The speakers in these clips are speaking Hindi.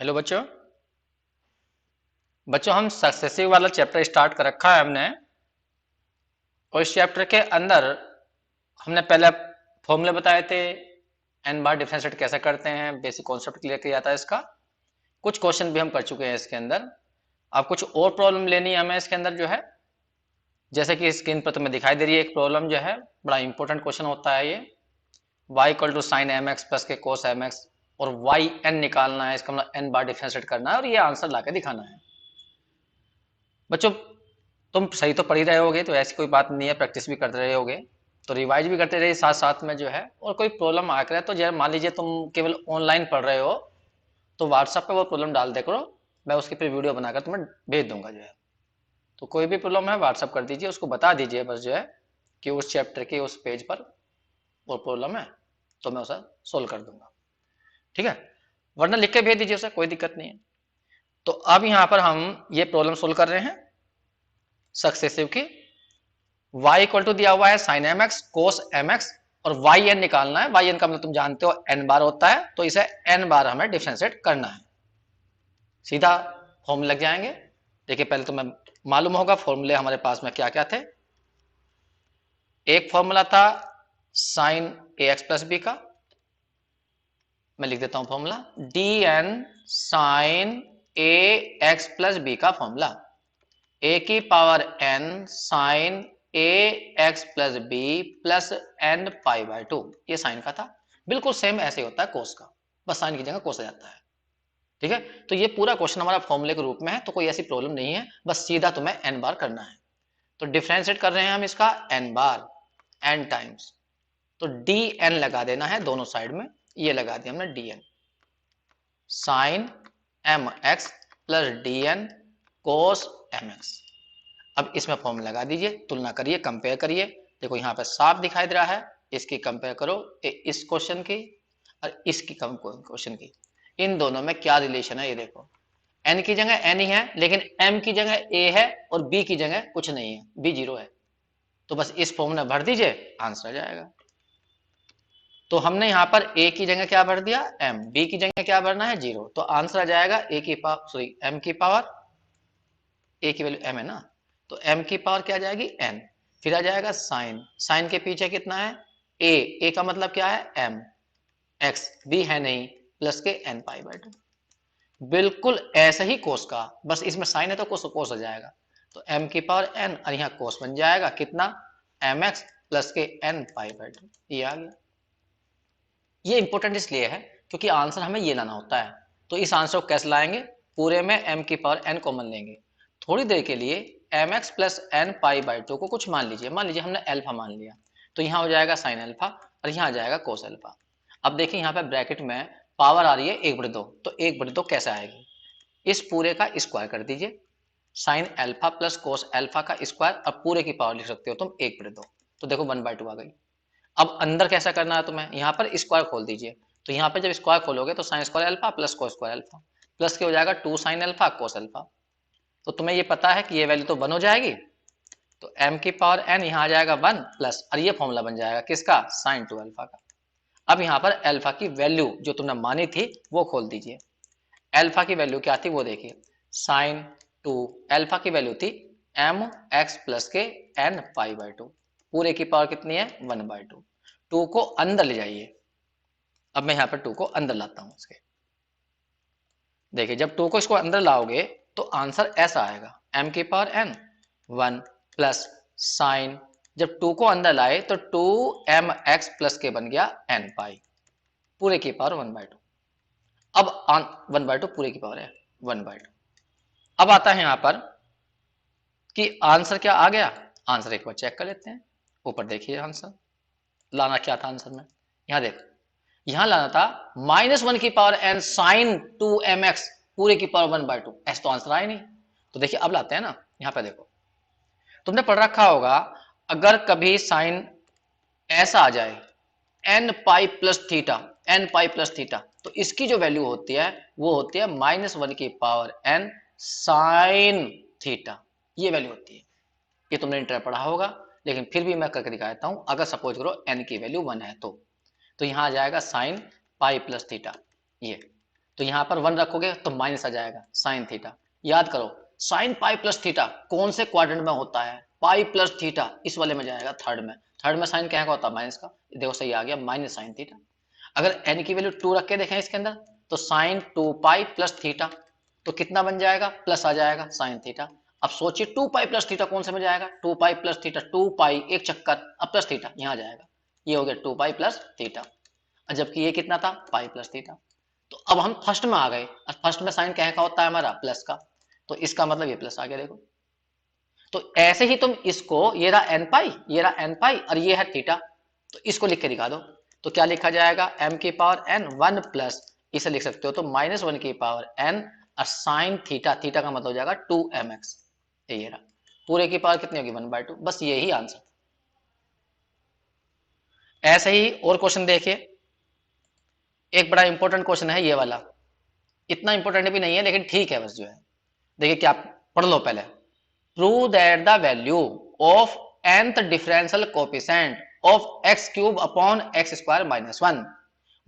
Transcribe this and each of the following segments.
हेलो बच्चों। बच्चों हम सक्सेसिव वाला चैप्टर स्टार्ट कर रखा है हमने, और इस चैप्टर के अंदर हमने पहले फॉर्मूले बताए थे, एन बार डिफरेंशिएट कैसे करते हैं, बेसिक कॉन्सेप्ट क्लियर किया जाता है इसका। कुछ क्वेश्चन भी हम कर चुके हैं इसके अंदर। अब कुछ और प्रॉब्लम लेनी है हमें इसके अंदर जो है, जैसे कि स्क्रीन पर तुम्हें दिखाई दे रही है एक प्रॉब्लम जो है, बड़ा इंपॉर्टेंट क्वेश्चन होता है ये। y equal to sine m x plus के कोस एम एक्स और वाई एन निकालना है, इसका मतलब एन बार डिफरेंशिएट करना है और ये आंसर ला दिखाना है। बच्चों तुम सही तो पढ़ ही रहे होगे, तो ऐसी कोई बात नहीं है, प्रैक्टिस भी करते रहे होगे, तो रिवाइज भी करते रहिए साथ साथ में जो है। और कोई प्रॉब्लम आ करे तो जब मान लीजिए तुम केवल ऑनलाइन पढ़ रहे हो तो व्हाट्सएप पे वो प्रॉब्लम डाल दे करो, मैं उसकी फिर वीडियो बनाकर तुम्हें भेज दूंगा जो है। तो कोई भी प्रॉब्लम है व्हाट्सएप कर दीजिए, उसको बता दीजिए बस जो है कि उस चैप्टर के उस पेज पर वो प्रॉब्लम है, तो मैं उसे सोल्व कर दूंगा, ठीक है। वरना लिख के भेज दीजिए उसे, कोई दिक्कत नहीं है। तो अब यहाँ पर हम ये प्रॉब्लम सोल्व कर रहे हैं सक्सेसिव की। y इक्वल टू दिया हुआ है साइन एम एक्स कोस एम एक्स और वाई एन निकालना है। वाई एन का मतलब तुम जानते हो एन बार होता है, तो इसे एन बार हमें डिफरेंशिएट करना है। सीधा फॉर्मूले लग जाएंगे। देखिए पहले तुम्हें मालूम होगा फॉर्मूले हमारे पास में क्या क्या थे। एक फॉर्मूला था sine a x plus b का, मैं लिख देता हूं formula, d n sine a x plus b का फॉर्मूला, ए की power n sine a x plus b plus n pi by 2, ये साइन का था। बिल्कुल सेम ऐसे होता है कोस का, बस साइन की जगह कोस आ जाता है, ठीक है। तो ये पूरा क्वेश्चन हमारा फॉर्मूले के रूप में है, तो कोई ऐसी प्रॉब्लम नहीं है, बस सीधा तुम्हें एन बार करना है। तो डिफरेंशिएट कर रहे हैं हम इसका एन बार, एन टाइम्स, तो डी एन लगा देना है दोनों साइड में, ये लगा दिया हमने D n sine m x plus D n cos m x. अब इसमें फॉर्मूला लगा दीजिए, तुलना करिए, कंपेयर करिए। देखो यहाँ पे साफ दिखाई दे रहा है, इसकी कंपेयर करो इस क्वेश्चन की और इसकी क्वेश्चन की, इन दोनों में क्या रिलेशन है ये देखो। एन की जगह एन ही है, लेकिन एम की जगह ए है और बी की जगह कुछ नहीं है, बी जीरो है। तो बस इस फॉर्मूला भर दीजिए, आंसर आ जाएगा। तो हमने यहाँ पर ए की जगह क्या भर दिया एम, बी की जगह क्या भरना है जीरो, तो आंसर आ जाएगा ए की पावर, सॉरी एम की पावर, ए की वैल्यू एम है ना, तो एम की पावर क्या आ जाएगी एन, फिर आ जाएगा साइन, साइन के पीछे कितना है ए का मतलब क्या है एम, एक्स बी है नहीं, प्लस के एन पाई बाय 2। बिल्कुल ऐसे ही कोस का, बस इसमें साइन है तो कोस कोस आ जाएगा, तो एम की पावर एन और यहाँ कोस बन जाएगा कितना एम एक्स प्लस के एन पाई बाय 2, ये आ गया। ये इंपॉर्टेंट इसलिए है क्योंकि आंसर हमें ये लाना होता है। तो इस आंसर को कैसे लाएंगे, पूरे में m की पावर n कॉमन लेंगे, थोड़ी देर के लिए m x plus n pi by 2 को कुछ मान लीजिए, मान लीजिए हमने अल्फा मान लिया, तो यहाँ हो जाएगा साइन अल्फा और यहाँ आ जाएगा कोस अल्फा। अब देखिए यहाँ पे ब्रैकेट में पावर आ रही है 1/2, तो 1/2 कैसे आएगी, इस पूरे का स्क्वायर कर दीजिए, sine alpha plus cos alpha का स्क्वायर, अब पूरे की पावर लिख सकते हो तुम 1/2, तो देखो 1/2 आ गई। अब अंदर कैसा करना है तुम्हें, यहाँ पर स्क्वायर खोल दीजिए, तो यहाँ पे जब स्क्वायर खोलोगे तो sine square alpha plus cos square alpha, plus के हो जाएगा 2 साइन अल्फा कोस अल्फा। तो तुम्हें ये पता है कि ये वैल्यू तो 1 हो जाएगी, तो m की पावर n यहाँ आ जाएगा 1 प्लस, और ये फॉर्मूला बन जाएगा किसका साइन 2 अल्फा का। अब यहाँ पर अल्फा की वैल्यू जो तुमने मानी थी वो खोल दीजिए, अल्फा की वैल्यू क्या थी वो देखिए, साइन 2 अल्फा की वैल्यू थी m x प्लस के n पाई बाय 2, पूरे की पावर कितनी है 1/2, 2 को अंदर ले जाइए। अब मैं यहाँ पर 2 को अंदर लाता हूँ इसके, देखिए जब 2 को इसको अंदर लाओगे तो आंसर ऐसा आएगा, m की पावर n 1 प्लस साइन, जब 2 को अंदर लाए तो 2mx प्लस के बन गया n पाई, पूरे की पावर 1/2। अब 1/2 पूरे की पावर है 1/2। अब आता है यहाँ पर कि आंसर क्या आ गया, आंसर एक बार चेक कर लेते हैं। ऊपर देखिए आंसर लाना क्या था आंसर में, यहाँ देखो, यहां लाना था -1 की पावर n साइन 2mx पूरे की पावर 1/2, ऐसा तो आंसर आया नहीं। तो देखिए अब लाते हैं ना, यहां पे देखो तुमने पढ़ रखा होगा, अगर कभी साइन ऐसा आ जाए n pi plus theta, n pi plus theta, तो इसकी जो वैल्यू होती है वो होती है -1 की पावर n साइन थीटा, ये वैल्यू होती है। ये तुमने इंटर पढ़ा होगा, लेकिन फिर भी मैं करके दिखाता हूं, अगर सपोज करो n की वैल्यू 1 है तो यहाँ आ जाएगा साइन पाई प्लस थीटा, ये तो यहां पर 1 रखोगे तो माइनस आ जाएगा साइन थीटा। याद करो साइन पाई प्लस थीटा कौन से क्वाड्रेंट में होता है, पाई प्लस थीटा इस वाले में जाएगा, थर्ड में। थर्ड में साइन क्या होता है, माइनस का। देखो सही आ गया, माइनस साइन थीटा। अगर एन की वैल्यू 2 रख के देखें इसके अंदर, तो साइन 2 पाई प्लस थीटा, तो कितना बन जाएगा, प्लस आ जाएगा साइन थीटा। अब सोचिए 2 पाई प्लस थीटा कौन से में जाएगा, 2 पाई प्लस थीटा, 2 पाई एक चक्कर, अब प्लस थीटा यहाँ जाएगा, ये हो गया 2 पाई प्लस थीटा। जबकि ये कितना था, पाई प्लस थीटा। तो अब हम फर्स्ट में आ गए, और फर्स्ट में साइन क्या का होता है हमारा, प्लस का, तो इसका मतलब ये प्लस आ गया। देखो तो ऐसे ही तुम इसको, ये रहा एन पाई, ये रहा एन पाई, और ये है थीटा, तो इसको लिख के दिखा दो। तो क्या लिखा जाएगा, m की पावर n 1 प्लस, इसे लिख सकते हो तो -1 की पावर n, और साइन थीटा, थीटा का मतलब हो जाएगा 2mx। ये रहा, पूरे की पावर कितनी होगी, 1/2। बस यही आंसर। ऐसे ही और क्वेश्चन देखिए, एक बड़ा इंपॉर्टेंट क्वेश्चन है ये वाला, इतना इंपॉर्टेंट भी नहीं है लेकिन ठीक है बस जो है। देखिए क्या, पढ़ लो पहले। Prove that the value of nth differential coefficient of x cube upon x square minus 1।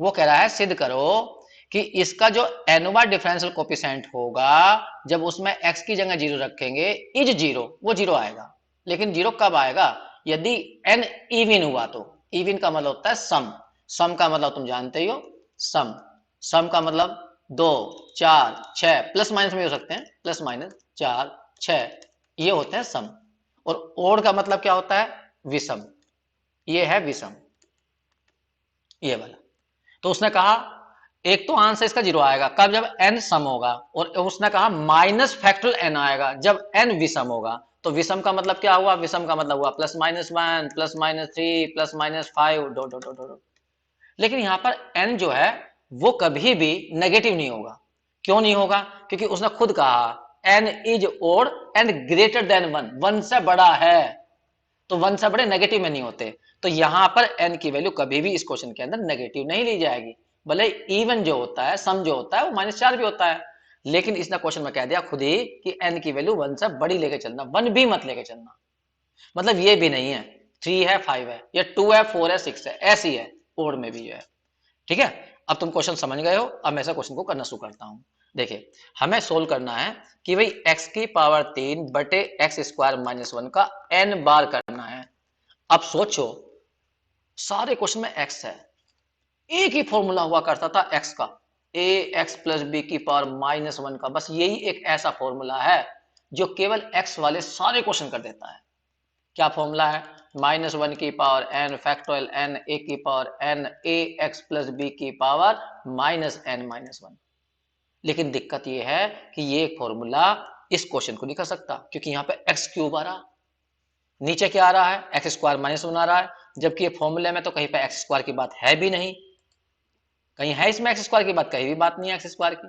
वो कह रहा है सिद्ध करो कि इसका जो nवा डिफरेंशियल कोएफिशिएंट होगा, जब उसमें x की जगह 0 रखेंगे, इज 0, वो 0 आएगा। लेकिन 0 कब आएगा, यदि n इवन हुआ तो। इवन का मतलब होता है सम, सम का मतलब तुम जानते ही हो, सम, सम का मतलब 2 4 6, प्लस माइनस में हो सकते हैं, प्लस माइनस 4 6, ये होते हैं सम। और ओड का मतलब क्या होता है, विषम, ये है विषम, ये वाला। तो उसने कहा एक तो आंसर इसका 0 आएगा कब, जब n सम होगा, और उसने कहा माइनस फैक्टोरियल n आएगा जब n विषम होगा। तो विषम का मतलब क्या हुआ, विषम का मतलब हुआ +-1 +-3 +-5 डॉट डॉट डॉट डॉट। लेकिन यहां पर n जो है वो कभी भी नेगेटिव नहीं होगा। क्यों नहीं होगा, क्योंकि उसने खुद कहा n is odd and greater than 1, 1 से बड़ा है, तो 1 से बड़े नेगेटिव में नहीं होते। तो यहां पर n की वैल्यू कभी भी इस क्वेश्चन के अंदर नेगेटिव नहीं ली जाएगी। भले इवन जो होता है, सम जो होता है वो -4 भी होता है, लेकिन इसने क्वेश्चन में कह दिया खुद ही कि n की वैल्यू 1 से बड़ी लेके चलना, 1 भी मत लेके चलना। मतलब ये भी नहीं है 3 है 5 है, या 2 है 4 है 6 है, ऐसी है ओड में भी जो है। ठीक है, अब तुम क्वेश्चन समझ गए हो, अब मैं ऐसा क्वेश्चन को करना शुरू करता हूं। देखिए हमें सोल्व करना है कि भाई x की पावर 3 बटे एक्स स्क्वायर माइनस 1 का n बार करना है। अब सोचो सारे क्वेश्चन में x है, एक ही फॉर्मूला हुआ करता था x का, a x प्लस बी की पावर -1 का, बस यही एक ऐसा फॉर्मूला है जो केवल x वाले सारे क्वेश्चन कर देता है। क्या फॉर्मूला है, -1 की power n factorial n, a की power n, a x plus b की पावर -n-1। लेकिन दिक्कत यह है कि ये फॉर्मूला इस क्वेश्चन को नहीं कर सकता, क्योंकि यहां पे x क्यूब आ रहा, नीचे क्या आ रहा है, एक्स स्क्वायर -1 आ रहा है, जबकि ये फॉर्मूले में तो कहीं पे एक्स स्क्वायर की बात है भी नहीं, कहीं है इसमें एक्स स्क्वायर की बात, कहीं भी बात नहीं है एक्स स्क्वायर की।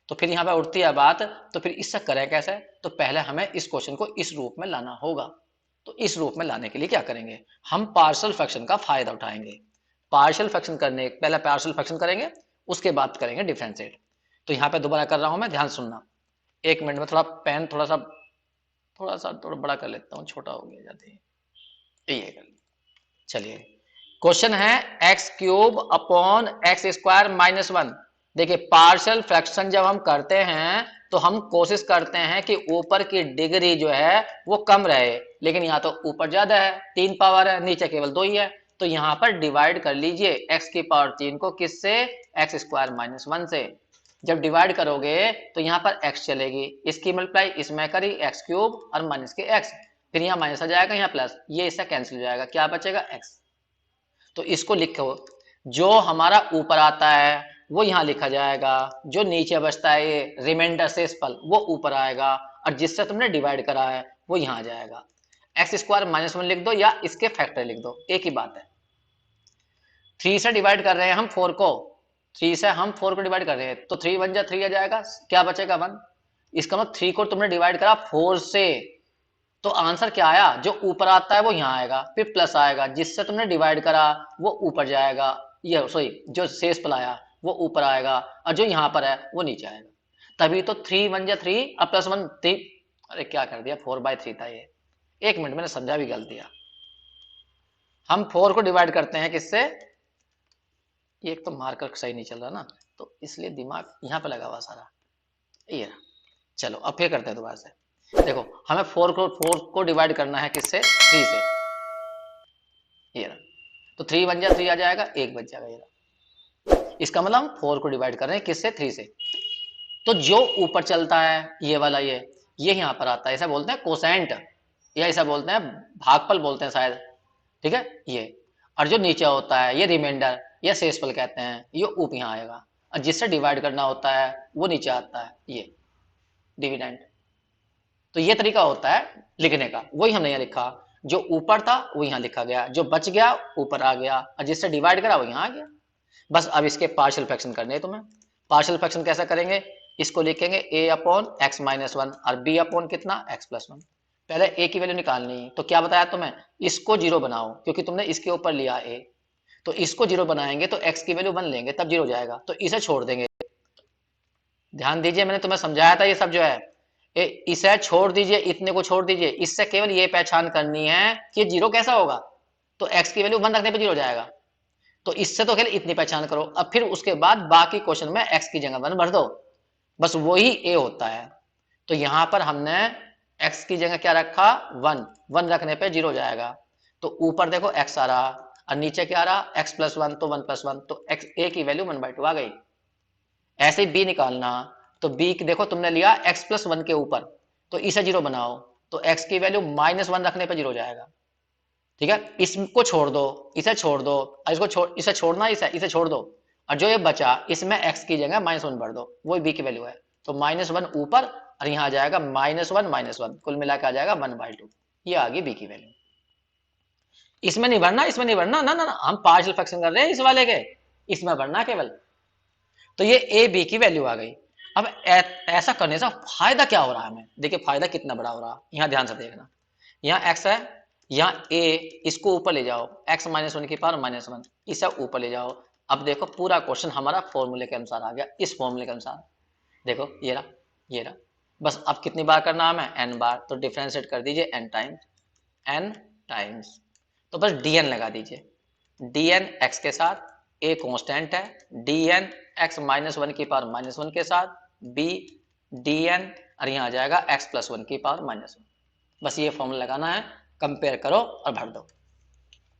तो फिर यहाँ पे उठती है बात, तो फिर इससे करें कैसे, तो पहले हमें इस क्वेश्चन को इस रूप में लाना होगा। तो इस रूप में लाने के लिए क्या करेंगे, हम पार्शियल फ्रैक्शन का फायदा उठाएंगे। पार्शियल फ्रैक्शन करने, पहले पार्शियल फ्रैक्शन करेंगे, उसके बाद करेंगे डिफरेंशिएट। तो यहाँ पे दोबारा कर रहा हूं मैं, ध्यान सुनना। 1 मिनट में थोड़ा पेन थोड़ा बड़ा कर लेता हूँ, छोटा हो गया जाते ही, ये कर। चलिए क्वेश्चन है x cube upon x square -1। देखिए पार्शियल फ्रैक्शन जब हम करते हैं तो हम कोशिश करते हैं कि ऊपर की डिग्री जो है वो कम रहे, लेकिन यहाँ तो ऊपर ज्यादा है, 3 पावर है, नीचे केवल 2 ही है। तो यहाँ पर डिवाइड कर लीजिए x की पावर 3 को, किससे, एक्स स्क्वायर -1 से। जब डिवाइड करोगे तो यहाँ पर x चलेगी, इसकी मल्टीप्लाई इसमें करी एक्स क्यूब और माइनस के x, फिर यहाँ माइनस आ जाएगा, यहाँ प्लस, ये इससे कैंसिल हो जाएगा, क्या बचेगा x। तो इसको लिखो, जो हमारा ऊपर आता है वो यहाँ लिखा जाएगा, जो नीचे बचता है ये रिमाइंडर शेषफल वो ऊपर आएगा, और जिससे तुमने डिवाइड करा है वो यहाँ आ जाएगा। एक्स स्क्वायर -1 लिख दो या इसके फैक्टर लिख दो, एक ही बात है। 3 से डिवाइड कर रहे हैं हम 4 को, 3 से हम 4 को डिवाइड कर रहे हैं, तो 3 1 जा 3 आ जाएगा, क्या बचेगा 1। इसका मतलब 3 को तुमने डिवाइड करा 4 से, तो आंसर क्या आया, जो ऊपर आता है वो यहाँ आएगा, फिर प्लस आएगा, जिससे तुमने डिवाइड करा वो ऊपर जाएगा, ये सॉरी जो शेष पल आया वो ऊपर आएगा, और जो यहाँ पर है वो नीचे आएगा। तभी तो 3 1 जा 3 और +1 3, अरे क्या कर दिया, 4/3 था ये। 1 मिनट मैंने समझा भी गलत दिया। हम 4 को डिवाइड करते हैं किससे, ये एक तो मार्कर सही नहीं चल रहा ना, तो इसलिए दिमाग यहाँ पे लगा हुआ सारा। ये रहा। चलो अब फिर करते हैं दोबारा से। देखो हमें 4 को डिवाइड करना है किससे, 3 से। ये रहा, तो 3 1 जा 3 आ जाएगा, 1 बच जाएगा। ये रहा, इसका मतलब हम 4 को डिवाइड कर रहे हैं किससे, 3 से। तो जो ऊपर चलता है ये वाला, ये यहाँ पर आता है, ऐसा बोलते हैं कोसेंट, या ऐसा बोलते हैं भागफल बोलते हैं शायद, ठीक है ये। और जो नीचे होता है ये रिमाइंडर या शेषफल कहते हैं, ये ऊपर यहाँ आएगा, और जिससे डिवाइड करना होता है वो नीचे आता है, ये डिविडेंड। तो ये तरीका होता है लिखने का, वही हमने यहाँ लिखा, जो ऊपर था वो यहाँ लिखा गया, जो बच गया ऊपर आ गया, और जिससे डिवाइड करा वो यहाँ आ गया। बस अब इसके पार्शियल फ्रैक्शन करने हैं तुम्हें। पार्शियल फ्रैक्शन कैसा करेंगे, इसको लिखेंगे a upon x minus one और b अपॉन कितना x प्लस वन। पहले a की वैल्यू निकालनी है, तो क्या बताया तुम्हें, इसको जीरो बनाओ, क्योंकि तुमने इसके ऊपर लिया a, तो इसको जीरो बनाएंगे तो x की वैल्यू 1 लेंगे तब जीरो जाएगा, तो इसे छोड़ देंगे। ध्यान दीजिए मैंने तुम्हें समझाया था ये सब जो है, इसे छोड़ दीजिए, इतने को छोड़ दीजिए, इससे केवल ये पहचान करनी है कि जीरो कैसा होगा, तो x की वैल्यू 1 रखने पर जीरो जाएगा। तो इससे तो खेल इतनी पहचान करो, अब फिर उसके बाद बाकी क्वेश्चन में x की जगह 1 भर दो, बस वही a होता है। तो यहां पर हमने x की जगह क्या रखा, 1 रखने पे जीरो जाएगा। तो ऊपर देखो x आ रहा और नीचे क्या आ रहा, x प्लस 1, तो 1 प्लस 1, तो x a की वैल्यू 1/2 आ गई। ऐसे ही b निकालना, तो b देखो तुमने लिया x प्लस 1 के ऊपर, तो इसे जीरो बनाओ, तो x की वैल्यू -1 रखने पे जीरो जाएगा, ठीक है। इसको छोड़ दो, इसे छोड़ दो, इसे छोड़ना, इसे छोड़ दो, और जो ये बचा इसमें x की जगह -1 भर दो, वो b की वैल्यू है, तो -1 ऊपर और यहाँ आ जाएगा -1, कुल मिला के आ जाएगा 1/2। ये आ गई b की वैल्यू। इसमें नहीं भरना, इसमें नहीं भरना, ना ना ना, हम पार्शियल फ्रैक्शन कर रहे हैं इस वाले के, इसमें भरना केवल। तो ये a b की वैल्यू आ गई। अब ऐसा करने से फायदा क्या हो रहा है हमें, देखिए फायदा कितना बड़ा हो रहा है, यहाँ ध्यान से देखना। यहाँ x है, यहाँ a, इसको ऊपर ले जाओ, x -1 की पावर -1, इसे ऊपर ले जाओ। अब देखो पूरा क्वेश्चन हमारा फॉर्मूले के अनुसार आ गया, इस फॉर्मूले के अनुसार। देखो ये रहा, ये रहा। बस अब कितनी बार करना है हमें, n बार, तो डिफरेंशिएट कर दीजिए n टाइम्स, तो बस dn लगा दीजिए, dn x के साथ, a कांस्टेंट है, dn x -1 की पावर -1 के साथ, b dn, और यहाँ आ जाएगा x प्लस 1 की पावर -1। बस ये फॉर्मूला लगाना है, कंपेयर करो और भर दो।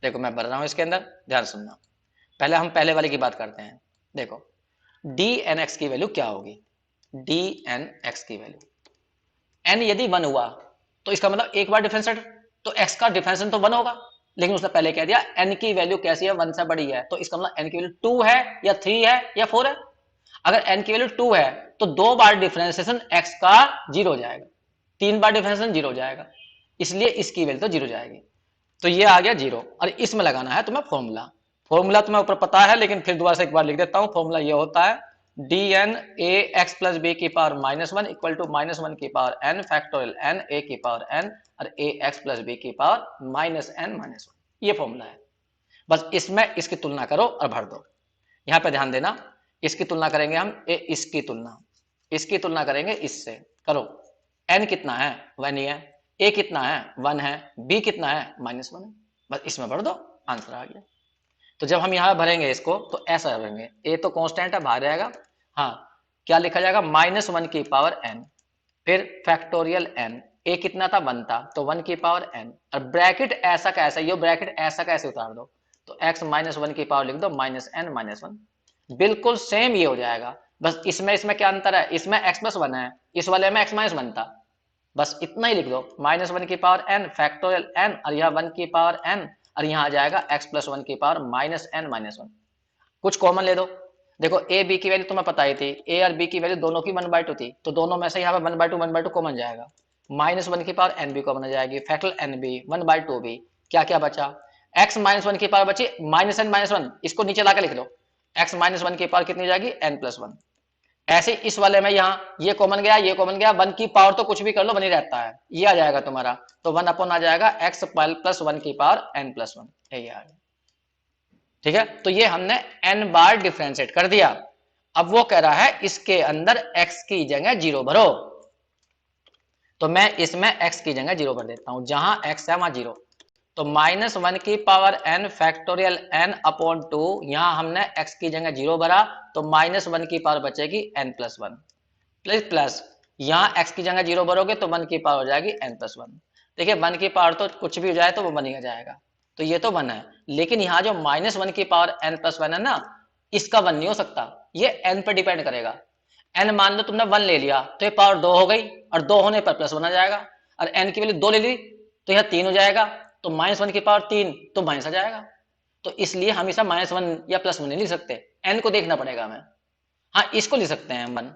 देखो मैं भर रहा हूं इसके अंदर, ध्यान सुनना। पहले हम पहले वाले की बात करते हैं। देखो dnx की वैल्यू क्या होगी, dnx की वैल्यू, n यदि 1 हुआ तो इसका मतलब एक बार डिफरेंशिएट, तो x का डिफरेंशिएट तो 1 होगा, लेकिन उसने पहले कह दिया n की वैल्यू कैसी है, 1 से बड़ी है, तो इसका मतलब n की वैल्यू 2 है या 3 है या 4 है। अगर n की वैल्यू 2 है तो 2 बार डिफरेंशिएशन x का 0 हो जाएगा, 3 बार डिफरेंशिएशन 0 हो जाएगा, इसलिए इसकी वैल्यू तो 0 जाएगी। तो ये आ गया 0, और इसमें लगाना है तुम्हें फॉर्मूला। फॉर्मूला तुम्हें ऊपर पता है, लेकिन फिर दोबारा से एक बार लिख देता हूं। फॉर्मूला ये होता है dn a x plus b की पावर -1 इक्वल टू -1 की power n factorial n a की पावर n और a x प्लस b की पावर -n-1। ये फॉर्मूला है। बस इसमें इसकी तुलना करो और भर दो। यहाँ पे ध्यान देना, इसकी तुलना करेंगे हम, इसकी तुलना करेंगे इससे, करो। n कितना है, 1 ही है, a कितना है, 1 है, b कितना है, -1 है, बस इसमें भर दो, आंसर आ गया। तो जब हम यहाँ भरेंगे इसको तो ऐसा भरेंगे, a तो कांस्टेंट है, बाहर जाएगा, हाँ क्या लिखा जाएगा, -1 की पावर n, फिर फैक्टोरियल n, a कितना था, 1 था, तो 1 की पावर n, और ब्रैकेट ऐसा कैसा, ये ब्रैकेट ऐसा कैसे उतार दो, तो x -1 की पावर लिख दो, -n-1, बिल्कुल सेम ये हो जाएगा। बस इसमें क्या अंतर है, इसमें x प्लस 1 है, इस वाले में x -1 था, बस इतना ही लिख दो, -1 की पावर n फैक्टोरियल n, और यहाँ 1 की पावर n, और यहाँ आ जाएगा x प्लस 1 की पावर -n-1। कुछ कॉमन ले दो, देखो a b की वैल्यू तुम्हें पता ही थी, a और b की वैल्यू दोनों की 1/2 थी, तो दोनों में से यहाँ पे 1/2 कॉमन जाएगा, -1 की पावर n भी कॉमन आ जाएगी, फैक्टोरियल n भी, 1/2 भी, क्या क्या बचा, x -1 की पावर बची -n-1, इसको नीचे लाके लिख दो, x -1 की पावर कितनी जाएगी, n+1। ऐसे इस वाले में यहाँ ये कॉमन गया, ये कॉमन गया, 1 की पावर तो कुछ भी कर लो बनी रहता है, ये आ जाएगा तुम्हारा, तो 1 अपॉन आ जाएगा x प्लस 1 की पावर n+1, ये आ गया, ठीक है। तो ये हमने n बार डिफरेंशिएट कर दिया। अब वो कह रहा है इसके अंदर x की जगह 0 भरो, तो मैं इसमें x की जगह 0 भर देता हूं, जहां x है वहां 0, तो -1 की power n factorial n upon 2, यहां हमने x की जगह 0 भरा तो -1 की पावर बचेगी n+1 प्लस यहाँ x की जगह 0 भरोगे तो 1 की पावर हो जाएगी n+1। देखिए 1 की पावर तो कुछ भी हो जाए तो वो 1 ही हो जाएगा, तो ये तो 1 है, लेकिन यहाँ जो -1 की पावर n+1 है ना, इसका 1 नहीं हो सकता, ये n पर डिपेंड करेगा। n मान लो तुमने 1 ले लिया तो ये पावर 2 हो गई, और 2 होने पर +1 आ जाएगा, और n की वैल्यू 2 ले ली तो यह 3 हो जाएगा, तो -1 की पावर 3 तो माइनस आ जाएगा। तो इसलिए हमेशा -1 या +1 नहीं लिख सकते, n को देखना पड़ेगा हमें। हाँ, इसको लिख सकते हैं हम 1,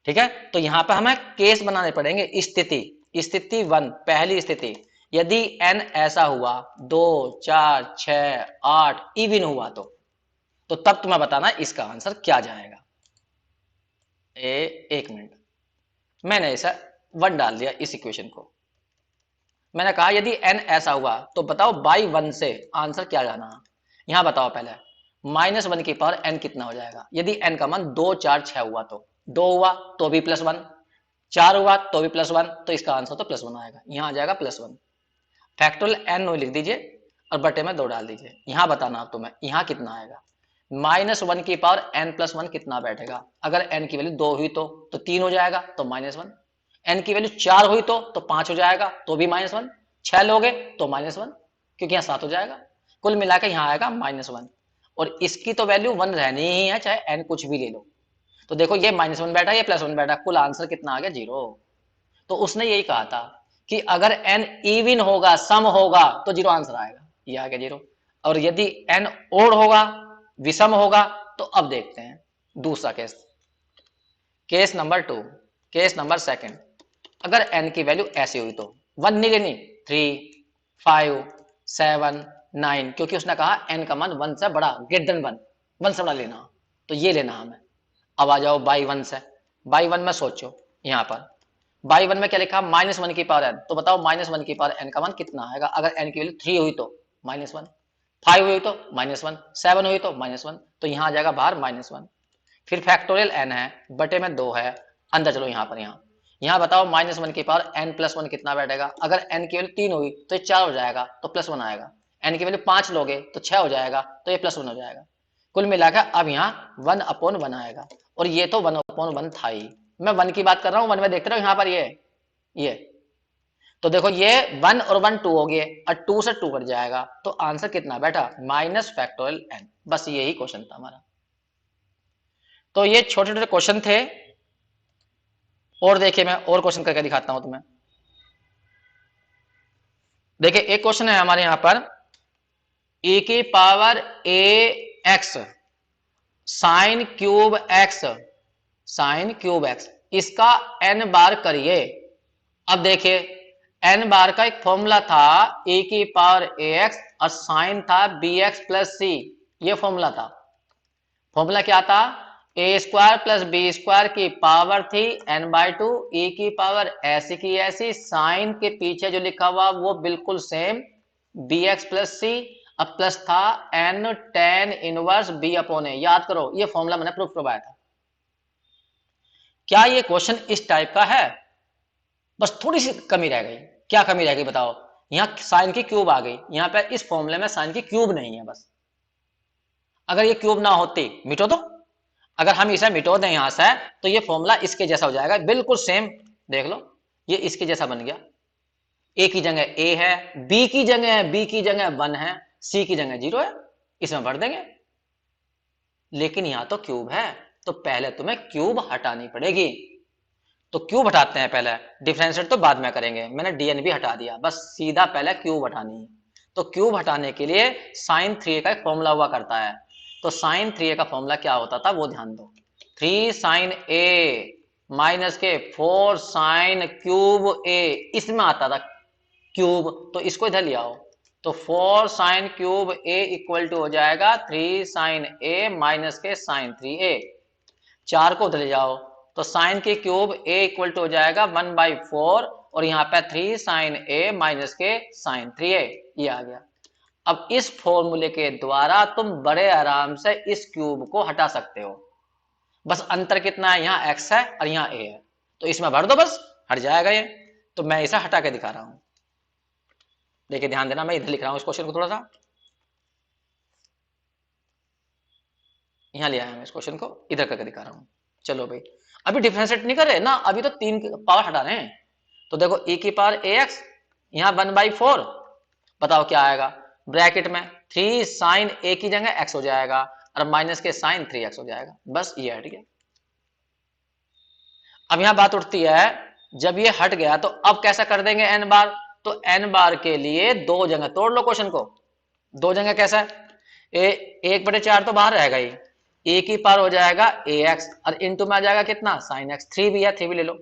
ठीक है। तो यहां पर हमें केस बनाने पड़ेंगे, स्थिति 1, पहली स्थिति, यदि n ऐसा हुआ 2 4 6 8 इवन हुआ तो तब तुम्हें बताना इसका आंसर क्या जाएगा। एक मिनट, मैंने ऐसा 1 डाल दिया इस इक्वेशन को। मैंने कहा यदि n ऐसा हुआ तो बताओ बाई 1 से आंसर क्या जाना। यहां बताओ पहले -1 की पावर n कितना हो जाएगा। यदि n का मान 2 4 6 हुआ तो 2 हुआ तो भी +1, 4 हुआ तो भी +1, तो इसका आंसर तो +1 आएगा, यहां आ जाएगा +1। फैक्टोरियल n लिख दीजिए और बटे में 2 डाल दीजिए। यहां बताना आप तुम्हें यहां कितना आएगा। -1 की पावर n+1 कितना बैठेगा। अगर n की वैल्यू 2 हुई तो 3 हो जाएगा तो -1, n की वैल्यू 4 हुई तो 5 हो जाएगा तो भी -1, 6 लोगे तो -1, क्योंकि यहाँ 7 हो जाएगा। कुल मिलाकर यहाँ आएगा -1, और इसकी तो वैल्यू 1 रहनी ही है, चाहे n कुछ भी ले लो। तो देखो ये -1 बैठा, ये +1 बैठा, कुल आंसर कितना आ गया 0। तो उसने यही कहा था कि अगर n इवन होगा, सम होगा तो 0 आंसर आएगा, ये आ गया 0। और यदि n ओड होगा, विषम होगा, तो अब देखते हैं दूसरा case, case number 2, case number 2। अगर n की वैल्यू ऐसी हुई तो 1 नहीं लेनी, 3 5 7 9, क्योंकि उसने कहा n का मान 1 से बड़ा, ग्रेटर देन 1 से बड़ा लेना, तो ये लेना हमें। अब आ जाओ बाई 1 से, बाई 1 में सोचो, यहां पर बाई 1 में क्या लिखा, -1 की पावर n, तो बताओ -1 की पावर n का मान कितना आएगा। अगर n की वैल्यू 3 हुई तो -1, 5 हुई तो -1, 7 हुई तो -1, तो यहां आ जाएगा बाहर -1। फिर फैक्टोरियल n है, बटे में 2 है, अंदर चलो यहां पर, यहां बताओ -1 की पावर n+1 कितना बैठेगा। अगर n की वैल्यू 3 हुई तो ये 4 हो जाएगा तो +1 आएगा, n की वैल्यू 5 लोगे तो 6 हो जाएगा तो ये +1 हो जाएगा। कुल मिलाकर अब यहाँ 1/1 आएगा, और ये तो 1/1 था ही, मैं 1 की बात कर रहा हूँ, 1 में देखते रहो यहाँ पर ये तो देखो ये 1 और 1 2 हो गए, और 2 से 2 कट जाएगा, तो आंसर कितना बैठा -फैक्टोरियल n। बस यही क्वेश्चन था हमारा। तो ये छोटे छोटे क्वेश्चन थे, और देखिए मैं और क्वेश्चन करके दिखाता हूं तुम्हें। देखिए एक क्वेश्चन है हमारे यहां पर, e की power ax sine cube x, इसका n बार करिए। अब देखिए n बार का एक फॉर्मूला था e की पावर ax, और साइन था bx प्लस c, ये फॉर्मूला था। फॉर्मूला क्या था, a² प्लस b² की पावर थी n/2, e की पावर ऐसी की ऐसी, साइन के पीछे जो लिखा हुआ वो बिल्कुल सेम bx प्लस c, अब प्लस था n tan inverse b upon a। याद करो ये फॉर्मूला मैंने प्रूफ करवाया था। क्या ये क्वेश्चन इस टाइप का है, बस थोड़ी सी कमी रह गई। क्या कमी रह गई बताओ, यहां साइन की क्यूब आ गई, यहां पे इस फॉर्मूले में साइन की क्यूब नहीं है। बस अगर ये क्यूब ना होती, मिटो दो, अगर हम इसे मिटो दें यहां से तो ये फॉर्मूला इसके जैसा हो जाएगा, बिल्कुल सेम। देख लो ये इसके जैसा बन गया, ए की जगह ए है, बी की जगह 1 है, सी की जगह 0 है, इसमें भर देंगे। लेकिन यहां तो क्यूब है, तो पहले तुम्हें क्यूब हटानी पड़ेगी। तो क्यूब हटाते हैं पहले, डिफरेंशिएट तो बाद में करेंगे। मैंने डीएन भी हटा दिया, बस सीधा पहले क्यूब हटानी है। तो क्यूब हटाने के लिए साइन 3a का एक फॉर्मूला हुआ करता है। तो साइन 3a का फॉर्मूला क्या होता था वो ध्यान दो, 3 साइन a माइनस के 4 साइन क्यूब a, इसमें आता था क्यूब, तो इसको इधर ले आओ, तो 4 sine cube a equal to हो जाएगा 3 साइन a माइनस के साइन 3a। 4 को उधर ले जाओ तो साइन के क्यूब a इक्वल टू हो जाएगा 1/4, और यहाँ पे 3 साइन a माइनस के साइन 3a, ये आ गया। अब इस फॉर्मूले के द्वारा तुम बड़े आराम से इस क्यूब को हटा सकते हो। बस अंतर कितना है, यहाँ x है और यहाँ a है, तो इसमें भर दो, बस हट जाएगा ये। तो मैं इसे हटा के दिखा रहा हूं। देखिए ध्यान देना, मैं इधर लिख रहा हूं इस क्वेश्चन को, थोड़ा सा यहां ले आया मैं इस क्वेश्चन को, इधर करके दिखा रहा हूं। चलो भाई, अभी डिफरेंशिएट नहीं कर रहे ना, अभी तो 3 पावर हटा रहे हैं। तो देखो e की पावर ax, यहां 1/4, बताओ क्या आएगा ब्रैकेट में, 3 साइन a की जगह x हो जाएगा और माइनस के साइन 3x हो जाएगा, बस ये हट गया। अब यहां बात उठती है, जब ये हट गया तो अब कैसा कर देंगे n बार, तो n बार के लिए दो जगह तोड़ लो क्वेश्चन को। दो जगह कैसा है, 1/4 तो बाहर रहेगा ही, ए की पावर हो जाएगा ax और इंटू में आ जाएगा कितना साइन x, 3 भी है 3 भी ले लो,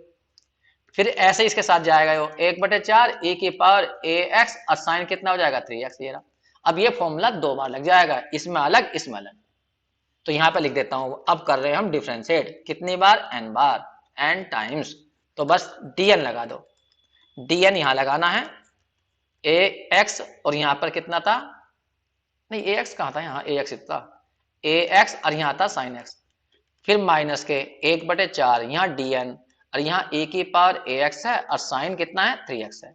फिर ऐसे इसके साथ जाएगा वो 1/4 e की पावर ax और साइन कितना हो जाएगा 3x, ये रहा। अब ये फॉर्मूला 2 बार लग जाएगा, इसमें अलग इसमें अलग। तो यहां पे लिख देता हूं, अब कर रहे हैं हम डिफरेंशिएट, कितनी बार n बार, n टाइम्स, तो बस dn लगा दो, dn यहां लगाना है, ax और यहां पर कितना था, नहीं ax कहां था, यहाँ ax इतना, ax और यहां था sin x, फिर माइनस के 1/4 यहाँ dn और यहाँ a की पावर ax है और साइन कितना है 3x है।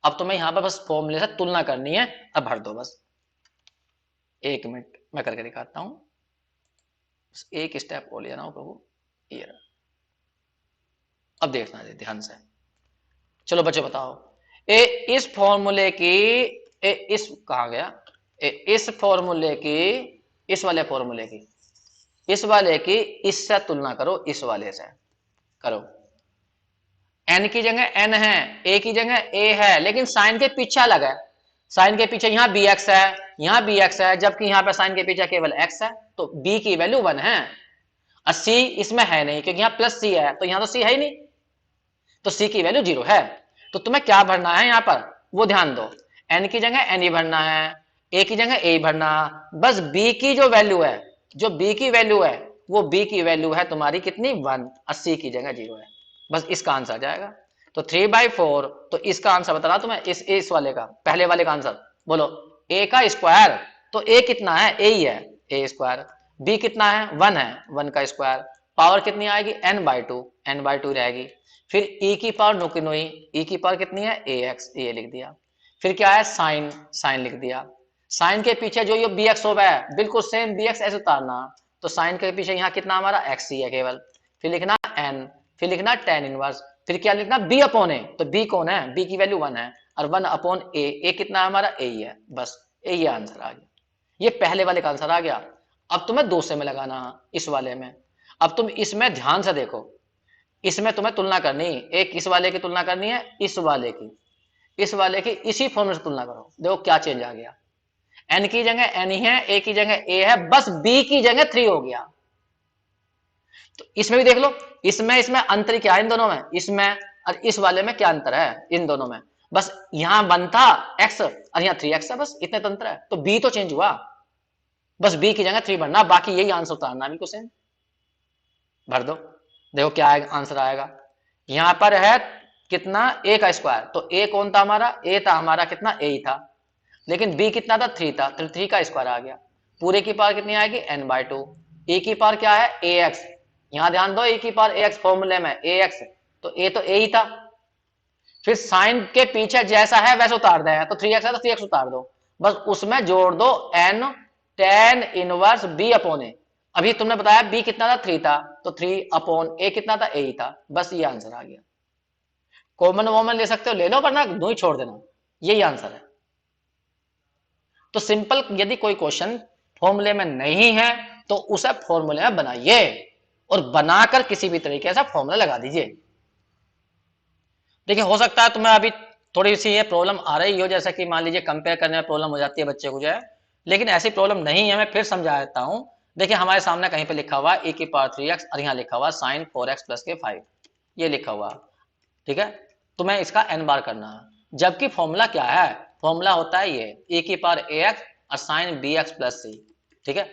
अब तुम्हें यहाँ पर बस फॉर्मूले से तुलना करनी है, अब भर दो बस, 1 मिनट मैं करके दिखाता हूं, एक स्टेप और ले रहा हूं प्रभु, ये रहा। अब देखना ध्यान से, चलो बच्चों बताओ, इस फॉर्मूले की इस कहा गया, इस फॉर्मूले की इस वाले फॉर्मूले की, इस वाले की इससे तुलना करो, इस वाले से करो। n की जगह n है, a की जगह a है, लेकिन साइन के पीछे अलग है, साइन के पीछे यहाँ bx है, यहाँ bx है, जबकि यहाँ पे साइन के पीछे केवल x है, तो b की वैल्यू 1 है और c इसमें है नहीं, क्योंकि यहाँ प्लस c है, तो यहाँ तो c है ही नहीं, तो c की वैल्यू 0 है। तो तुम्हें क्या भरना है यहाँ पर, वो ध्यान दो, n की जगह n ही भरना है, a की जगह a ही भरना, बस b की जो वैल्यू है, जो b की वैल्यू है, वो b की वैल्यू है तुम्हारी कितनी 1 और c की जगह 0 है, बस इसका आंसर आ जाएगा। तो 3/4, तो इसका आंसर बताना तुम्हें, इस वाले का, पहले वाले का आंसर बोलो, a का स्क्वायर, तो a कितना है, a ही है, a स्क्वायर, b कितना है 1 है, 1 का स्क्वायर, पावर कितनी आएगी n/2 रहेगी, फिर e की पावर नुकी, e की पावर कितनी है ax, ये लिख दिया, फिर क्या है साइन लिख दिया, साइन के पीछे जो ये bx होगा है बिल्कुल सेम bx ऐसे उतारना, तो साइन के पीछे यहाँ कितना हमारा x ही है केवल, फिर लिखना n, फिर लिखना tan इनवर्स, फिर क्या लिखना b अपॉन a, तो b कौन है, b की वैल्यू 1 है और 1 अपॉन a कितना हमारा a ही है, बस a ये आंसर आ गया, ये पहले वाले का आंसर आ गया। अब तुम्हें दूसरे में लगाना, इस वाले में, अब तुम इसमें ध्यान से देखो, इसमें तुम्हें तुलना करनी, एक इस वाले की तुलना करनी है, इस वाले की, इस वाले की इसी फॉर्मूले से तुलना करो, देखो क्या चेंज आ गया, n की जगह n ही है, a की जगह a है, बस b की जगह 3 हो गया। तो इसमें भी देख लो, इसमें अंतर क्या है इन दोनों में, इसमें और इस वाले में क्या अंतर है इन दोनों में, बस यहां 1 था x और यहां 3x है, बस इतने तो अंतर है, तो b तो चेंज हुआ, बस b की जगह 3 भरना, बाकी यही आंसर उतारना, बिल्कुल सेम भर दो, देखो क्या आंसर आएगा, यहां पर है कितना a का स्क्वायर, तो a कौन था हमारा, a था हमारा कितना a ही था, लेकिन b कितना था 3 था, तो 3 का स्क्वायर आ गया, पूरे की पावर कितनी आएगी n/2, a की पावर क्या है ax, यहां ध्यान दो, a की पावर ax फॉर्मूले में ax, तो a तो a ही था, फिर साइन के पीछे जैसा है वैसे उतार दें, तो 3x है तो 3x उतार दो, बस उसमें जोड़ दो n tan inverse b upon a, अभी तुमने बताया b कितना था 3 था, तो 3 अपॉन a कितना था a ही था, बस ये आंसर आ गया। कॉमन वॉमन ले सकते हो ले लो, वरना दो ही छोड़ देना, यही आंसर है। तो सिंपल, यदि कोई क्वेश्चन फॉर्मूले में नहीं है तो उसे फॉर्मूले में बनाइए और बनाकर किसी भी तरीके से फॉर्मूला लगा दीजिए। देखिए हो सकता है तुम्हें अभी थोड़ी सी ये प्रॉब्लम आ रही हो, जैसा कि मान लीजिए कंपेयर करने में प्रॉब्लम हो जाती है बच्चे को जो है, लेकिन ऐसी प्रॉब्लम नहीं है, मैं फिर समझा देता हूं। देखिए हमारे सामने कहीं पे लिखा हुआ e की पावर 3x और यहाँ लिखा हुआ साइन 4x प्लस के 5, ये लिखा हुआ, ठीक है, तुम्हें इसका n बार करना है, जबकि फॉर्मूला क्या है, फॉर्मूला होता है ये e की पावर ax और साइन bx प्लस c, ठीक है,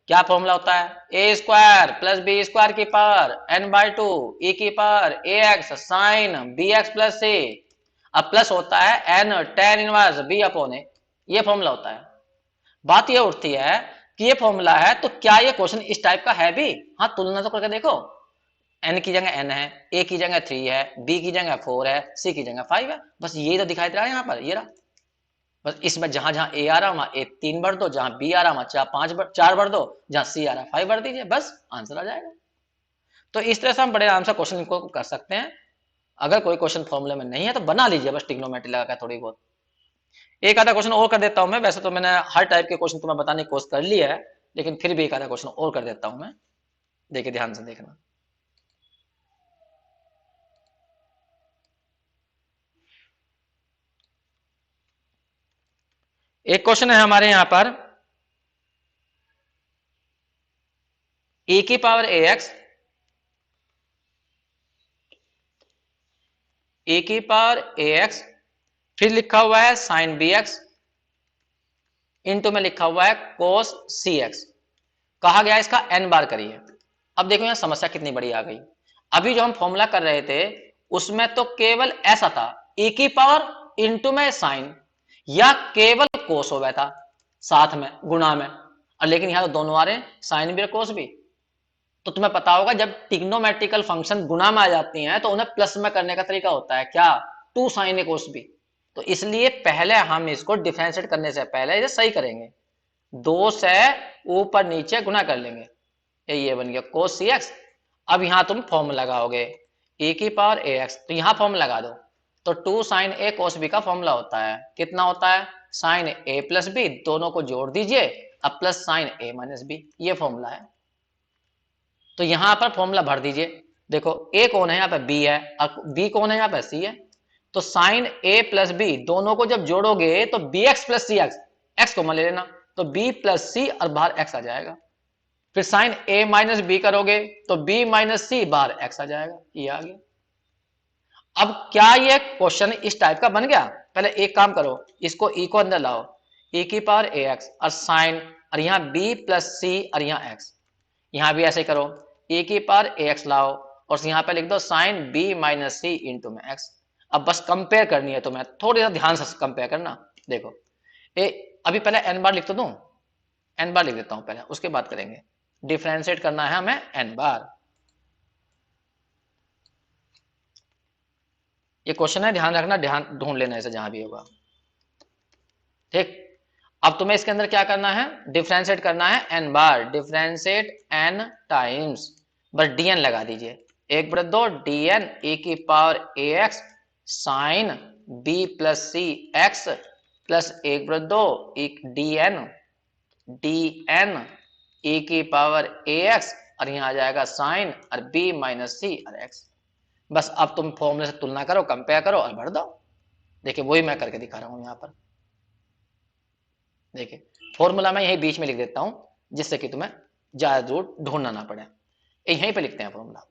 क्या फॉर्मूला होता है, a square plus b square की पावर n/2 e की power ax sine bx plus c, अब प्लस होता है n tan inverse b upon a, ये फॉर्मूला होता है। बात ये उठती है कि ये फॉर्मूला है तो क्या ये क्वेश्चन इस टाइप का है भी, हाँ तुलना तो करके देखो, n की जगह n है, a की जगह 3 है, b की जगह 4 है, c की जगह 5 है, बस ये तो दिखाई दे रहा है यहाँ पर, ये रहा, बस इसमें जहां जहां ए आ रहा वहां ए 3 भर दो, जहां बी आ रहा वहां 4 भर दो, जहां सी आ रहा 5 भर दीजिए, बस आंसर आ जाएगा। तो इस तरह से हम बड़े आराम से क्वेश्चन को कर सकते हैं। अगर कोई क्वेश्चन फॉर्मूले में नहीं है तो बना लीजिए बस ट्रिग्नोमेट्री लगा कर थोड़ी बहुत। एक आधा क्वेश्चन और कर देता हूं मैं, वैसे तो मैंने हर टाइप के क्वेश्चन तुम्हें बताने की कोशिश कर ली है, लेकिन फिर भी एक आधा क्वेश्चन और कर देता हूं मैं। देखिए ध्यान से देखना। एक क्वेश्चन है हमारे यहां पर, ए की पावर ए एक्स, ए की पावर ए एक्स, फिर लिखा हुआ है साइन बी एक्स, इनटू में लिखा हुआ है कोस सी एक्स। कहा गया इसका एन बार करिए। अब देखो यहां समस्या कितनी बड़ी आ गई। अभी जो हम फॉर्मूला कर रहे थे उसमें तो केवल ऐसा था, ए की पावर इनटू में साइन, या केवल कोस हो गया था साथ में गुणा में, और लेकिन यहां तो दोनों आ रहे हैं, साइन भी और कोस भी। तो तुम्हें पता होगा जब टिग्नोमेट्रिकल फंक्शन गुणा में आ जाती हैं तो उन्हें प्लस में करने का तरीका होता है क्या, 2 साइन ए कोस बी। तो इसलिए पहले हम इसको डिफरेंशिएट करने से पहले इसे सही करेंगे, 2 से ऊपर नीचे गुना कर लेंगे, ये बन गया कोस सी एक्स। अब यहां तुम फॉर्मूला लगाओगे ए की पावर ए एक्स, तो यहां फॉर्मूला लगा दो, तो 2 साइन ए कोस बी का फॉर्मूला होता है, कितना होता है, साइन ए प्लस बी, दोनों को जोड़ दीजिए, अब प्लस साइन ए माइनस बी, ये फॉर्मूला है। तो यहां पर फॉर्मूला भर दीजिए। देखो ए कौन है, यहाँ पे बी है, और बी कौन है, यहाँ पे सी है। तो साइन ए प्लस बी दोनों को जब जोड़ोगे तो B x plus c x, x को मान लेना, तो बी प्लस सी और बाहर एक्स आ जाएगा। फिर साइन ए माइनस बी करोगे तो बी माइनस सी, बाहर एक्स आ जाएगा, ये आ गया। अब क्या ये क्वेश्चन इस टाइप का बन गया? पहले एक काम करो, इसको ई को अंदर लाओ, ए की पावर ए एक्स और साइन, और यहां बी प्लस सी और यहां एक्स, यहां भी ऐसे करो, ए की पावर ए एक्स लाओ और यहां पे लिख दो साइन बी माइनस सी इंटू में एक्स। अब बस कंपेयर करनी है, तो मैं थोड़ी सा ध्यान से कंपेयर करना। देखो ए, अभी पहले एन बार लिख तो दूं, एन बार लिख देता हूं पहले, उसके बाद करेंगे। डिफरेंशिएट करना है हमें एन बार। ये क्वेश्चन है, ध्यान रखना, ध्यान ढूंढ लेना इसे जहां भी होगा, ठीक। अब तुम्हें इसके अंदर क्या करना है, डिफरेंशिएट करना है एन बार, डिफरेंशिएट एन टाइम्स, बस dn लगा दीजिए, 1/2 dn e की power ax sine b plus c x plus 1/2 dn e की पावर ax, और यहां आ जाएगा साइन और b माइनस सी और x। बस अब तुम फॉर्मूले से तुलना करो, कंपेयर करो और भर दो। देखिए वही मैं करके दिखा रहा हूं यहां पर। देखिए फॉर्मूला मैं यही बीच में लिख देता हूं, जिससे कि तुम्हें ज्यादा दूर ढूंढना ना पड़े। यहीं पे लिखते हैं फॉर्मूला।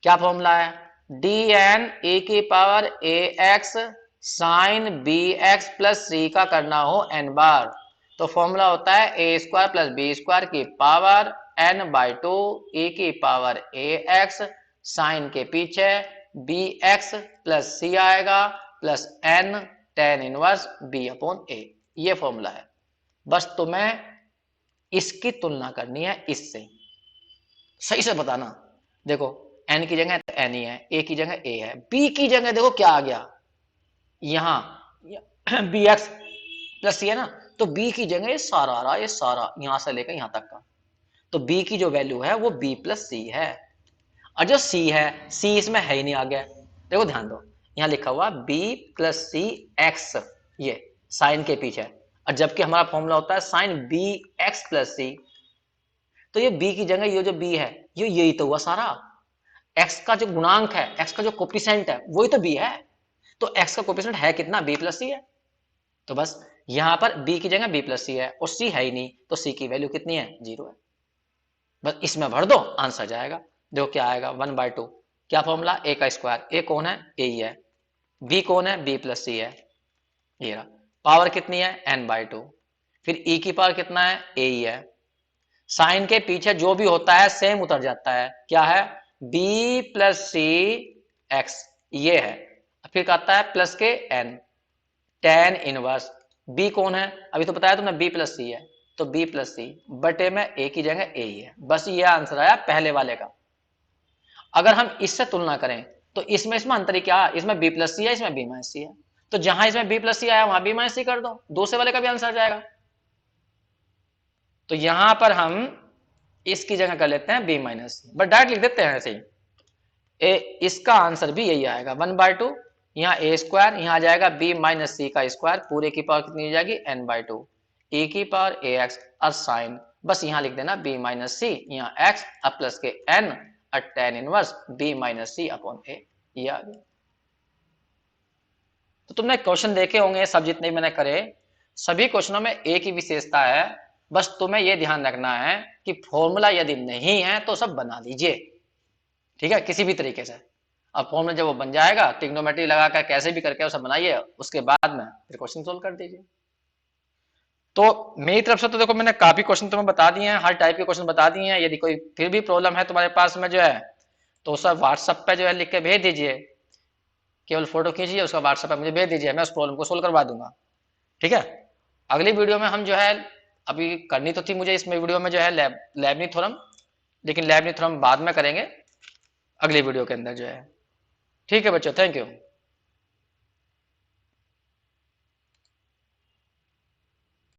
क्या फॉर्मूला है, डी एन ए की power a x sine b x plus c का करना हो एन बार, तो फॉर्मूला होता है a square plus b square की पावर एन बाई 2 ए की पावर ए एक्स साइन के पीछे बी एक्स प्लस सी आएगा plus n tan inverse b upon a, ये फॉर्मूला है। बस तुम्हें इसकी तुलना करनी है इससे, सही से बताना। देखो एन की जगह तो एन ही है, ए की जगह ए है, बी की जगह देखो क्या आ गया, यहां बी एक्स प्लस सी है ना, तो बी की जगह ये सारा आ रहा, ये सारा यहां से लेकर यहां तक का, तो बी की जो वैल्यू है वो बी प्लस सी है। और जो सी है, सी इसमें है ही नहीं, आ गया। देखो ध्यान दो, यहां लिखा हुआ बी प्लस सी एक्स, ये साइन के पीछे, और जबकि हमारा फॉर्मूला होता है साइन बी एक्स प्लस सी, तो ये बी की जगह ये जो बी है, ये यही तो हुआ सारा। एक्स का जो गुणांक है, एक्स का जो कोपिसेंट है वही तो बी है, तो एक्स का कोपिसेंट है कितना, बी प्लस सी है। तो बस यहां पर बी की जगह बी प्लस सी है और सी है ही नहीं, तो सी की वैल्यू कितनी है, 0 है। बस इसमें भर दो, आंसर जाएगा। देखो क्या आएगा, 1/2, क्या फॉर्मूला, ए का स्क्वायर, ए कौन है, ए ही है, बी कौन है, बी प्लस सी है, ये रहा, पावर कितनी है, n/2, फिर e की पावर कितना है, a ही है, साइन के पीछे जो भी होता है सेम उतर जाता है, क्या है, b प्लस सी एक्स, ये है, फिर कहता है प्लस के n, टेन इनवर्स, b कौन है, अभी तो बताया तुमने b प्लस सी है, तो b प्लस सी बटे में a की जगह a ही है। बस ये आंसर आया पहले वाले का। अगर हम इससे तुलना करें तो इसमें अंतर क्या है, इसमें b प्लस सी है, इसमें b माइनस सी है, तो जहां इसमें बी प्लस सी आया वहां बी माइनस सी कर दो, दूसरे वाले का भी आंसर आ जाएगा। तो यहां पर हम इसकी जगह कर लेते हैं b minus c, but direct लिख देते हैं ऐसे ही। इसका आंसर भी यही आएगा 1/2, यहाँ ए स्क्वायर, यहाँ आ जाएगा बी माइनस सी का स्क्वायर, पूरे की पावर कितनी हो जाएगी n/2, e की पावर ax और साइन, बस यहाँ लिख देना b माइनस सी, यहाँ x अब प्लस के n और tan inverse b minus c upon a, ये आ गया। तो तुमने क्वेश्चन देखे होंगे सब जितने मैंने करे, सभी क्वेश्चनों में एक ही विशेषता है, बस तुम्हें यह ध्यान रखना है कि फॉर्मूला यदि नहीं है तो सब बना लीजिए, ठीक है, किसी भी तरीके से। अब फॉर्मूला जब वो बन जाएगा, ट्रिग्नोमेट्री लगा कर कैसे भी करके सब बनाइए, उसके बाद में फिर क्वेश्चन सोल्व कर दीजिए। तो मेरी तरफ से तो देखो मैंने काफी क्वेश्चन तुम्हें बता दिए हैं, हर टाइप के क्वेश्चन बता दिए हैं। यदि कोई फिर भी प्रॉब्लम है तुम्हारे पास में जो है, तो सब व्हाट्सएप पे जो है लिख के भेज दीजिए, केवल फोटो खींचिए उसका व्हाट्सएप पे मुझे भेज दीजिए, मैं उस प्रॉब्लम को सोल्व करवा दूंगा, ठीक है। अगली वीडियो में हम जो है, अभी करनी तो थी मुझे इसमें वीडियो में जो है लेबनिज थ्योरम, लेकिन लेबनिज थ्योरम बाद में करेंगे अगली वीडियो के अंदर जो है, ठीक है बच्चों, थैंक यू।